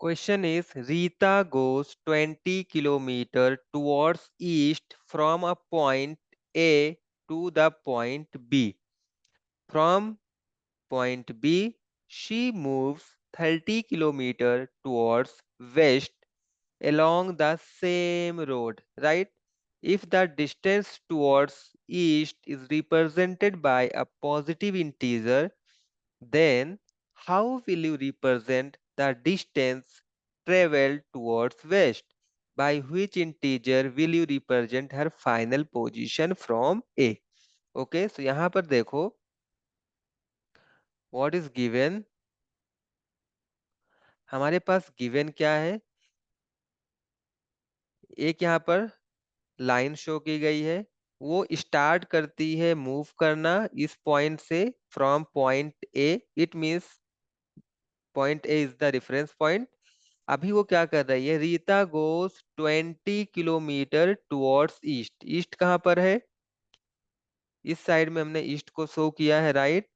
Question is Rita goes 20 kilometer towards east from a point A to the point B. From point B, she moves 30 kilometer towards west along the same road, right? If the distance towards east is represented by a positive integer, then how will you represent the distance traveled towards west? By which integer will you represent her final position from A? Okay, so यहाँ पर देखो what is given. हमारे पास given क्या है? एक यहाँ पर line show की गई है, वो स्टार्ट करती है मूव करना इस पॉइंट से from point A. It means point A is the reference point. अभी वो क्या कर रही है? रीता गोस 20 किलोमीटर टुवर्ड्स ईस्ट। ईस्ट कहाँ पर है? इस साइड में हमने ईस्ट को शो किया है, राइट।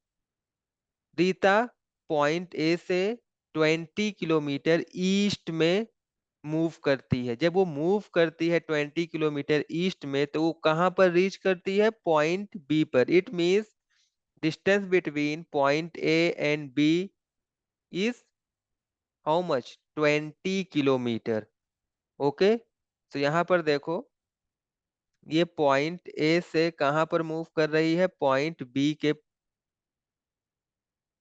रीता पॉइंट ए से 20 किलोमीटर ईस्ट में मूव करती है। जब वो मूव करती है 20 किलोमीटर ईस्ट में, तो वो कहाँ पर रीच करती है? पॉइंट बी पर। It means distance between point A and B is how much? 20 kilometre. Okay, तो यहाँ पर देखो ये पॉइंट ए से कहाँ पर मूव कर रही है? पॉइंट बी के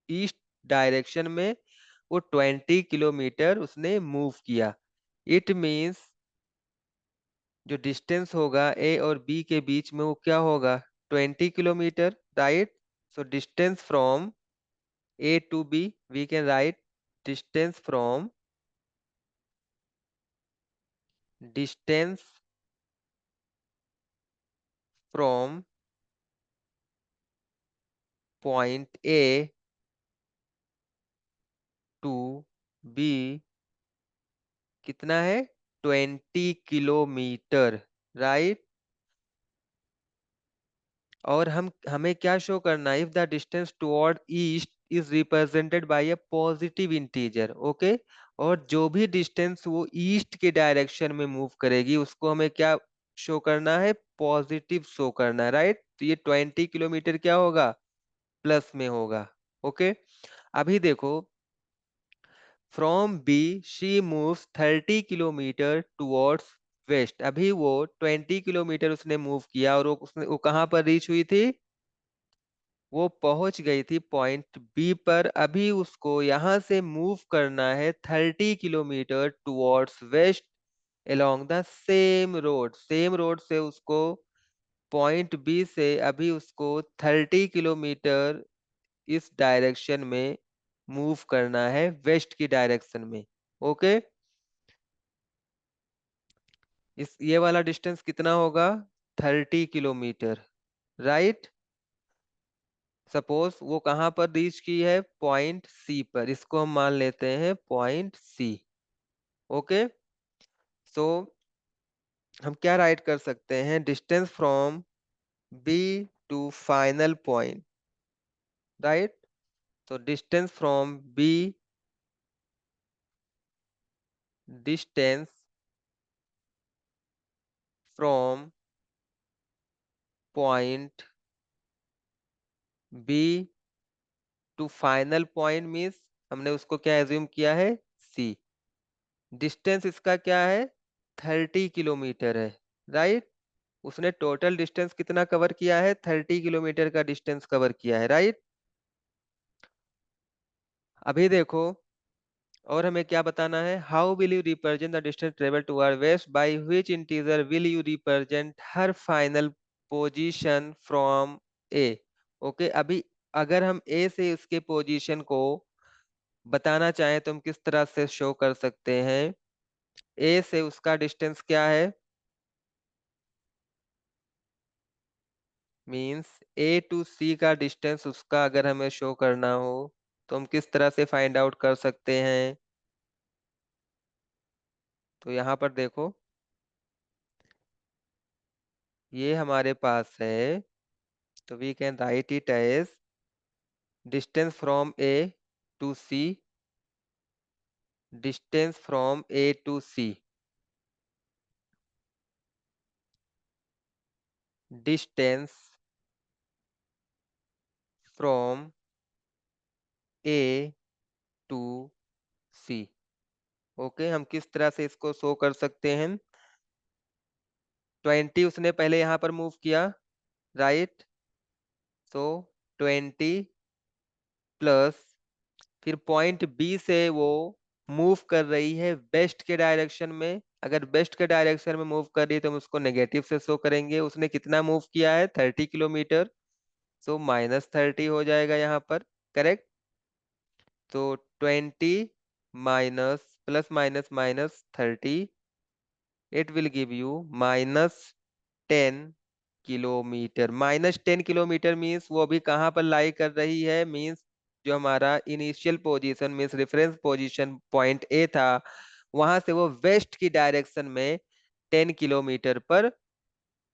ईस्ट डायरेक्शन में वो 20 किलोमीटर उसने मूव किया। इट मीन्स जो डिस्टेंस होगा ए और बी के बीच में वो क्या होगा? 20 kilometre, right. So distance from A to B we can write distance from point A to B कितना है? 20 किलोमीटर, राइट। और हमें क्या शो करना है? If the distance toward east is represented by a positive integer. Okay, और जो भी डिस्टेंस वो ईस्ट के डायरेक्शन में मूव करेगी उसको हमें क्या शो करना है? पॉजिटिव शो करना है, राइट। तो ये 20 किलोमीटर क्या होगा? प्लस में होगा। ओके, अभी देखो from B she moves 30 kilometre towards west. अभी वो 20 किलोमीटर उसने मूव किया और वो कहाँ पर रीच हुई थी? वो पहुंच गई थी पॉइंट बी पर। अभी उसको यहां से मूव करना है 30 kilometre towards waste along the same road. Same road से उसको पॉइंट बी से अभी उसको 30 किलोमीटर इस डायरेक्शन में मूव करना है, वेस्ट की डायरेक्शन में। ओके, इस ये वाला डिस्टेंस कितना होगा? 30 किलोमीटर, राइट। सपोज वो कहाँ पर रीच की है? पॉइंट सी पर। इसको हम मान लेते हैं पॉइंट सी। ओके, सो हम क्या राइट कर सकते हैं? Distance from B to final point, right. तो distance from B, distance from point B to final point means हमने उसको क्या एज्यूम किया है? सी। डिस्टेंस इसका क्या है? 30 किलोमीटर है, राइट। उसने टोटल डिस्टेंस कितना कवर किया है? 30 किलोमीटर का डिस्टेंस कवर किया है, राइट। अभी देखो और हमें क्या बताना है? How will you represent the distance travel toward west? By which integer will you represent her final position from A? Okay, अभी अगर हम ए से उसके पोजीशन को बताना चाहें तो हम किस तरह से शो कर सकते हैं? ए से उसका डिस्टेंस क्या है? मींस ए टू सी का डिस्टेंस उसका अगर हमें शो करना हो तो हम किस तरह से फाइंड आउट कर सकते हैं? तो यहाँ पर देखो ये हमारे पास है, तो we can write it as distance from A to C distance from A to C, distance from A to C. Okay, हम किस तरह से इसको शो कर सकते हैं? 20 उसने पहले यहाँ पर मूव किया, राइट? सो 20 प्लस, फिर पॉइंट बी से वो मूव कर रही है वेस्ट के डायरेक्शन में। अगर वेस्ट के डायरेक्शन में मूव कर रही है तो हम उसको नेगेटिव से शो करेंगे। उसने कितना मूव किया है? 30 किलोमीटर। सो -30 हो जाएगा यहाँ पर, करेक्ट? तो 20 minus plus minus minus 30, it will give you -10 kilometre. -10 kilometre means वो अभी कहाँ पर लाई कर रही है? मीन्स जो हमारा initial position means reference position point A था, वहां से वो वेस्ट की डायरेक्शन में 10 किलोमीटर पर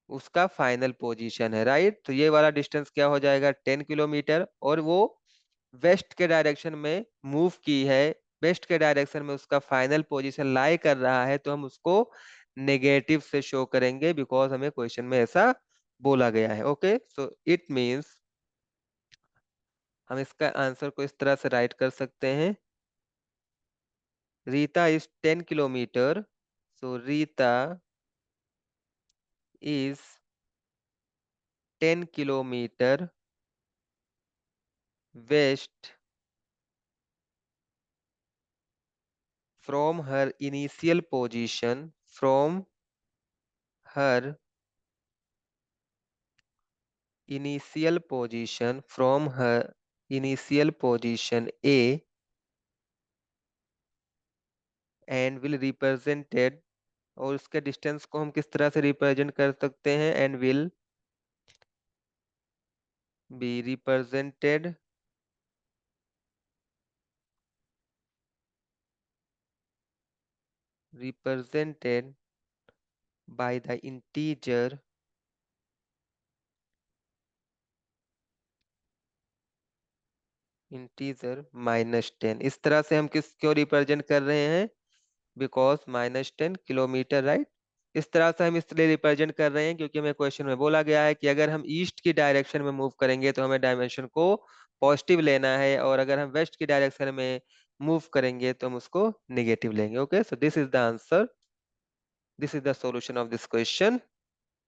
उसका फाइनल पोजीशन है, राइट? तो ये वाला डिस्टेंस क्या हो जाएगा? 10 किलोमीटर। और वो वेस्ट के डायरेक्शन में मूव की है, वेस्ट के डायरेक्शन में उसका फाइनल पोजीशन लाई कर रहा है, तो हम उसको नेगेटिव से शो करेंगे, बिकॉज हमें क्वेश्चन में ऐसा बोला गया है। ओके, सो इट मीन्स हम इसका आंसर को इस तरह से राइट कर सकते हैं, Rita is 10 kilometre, so Rita is 10 kilometre west from her initial position, from her initial position, from her initial position A, and will represented, और उसके डिस्टेंस को हम किस तरह से रिप्रेजेंट कर सकते हैं? And will be represented represented by the integer -10। इस तरह से हम किस क्यों रिप्रेजेंट कर रहे हैं? Because -10 kilometre, right? इस तरह से हम इसलिए रिप्रेजेंट कर रहे हैं क्योंकि हमें क्वेश्चन में बोला गया है कि अगर हम ईस्ट की डायरेक्शन में मूव करेंगे तो हमें डायमेंशन को पॉजिटिव लेना है, और अगर हम वेस्ट की डायरेक्शन में मूव करेंगे तो हम उसको नेगेटिव लेंगे। Okay, so this is the answer, this is the solution of this question.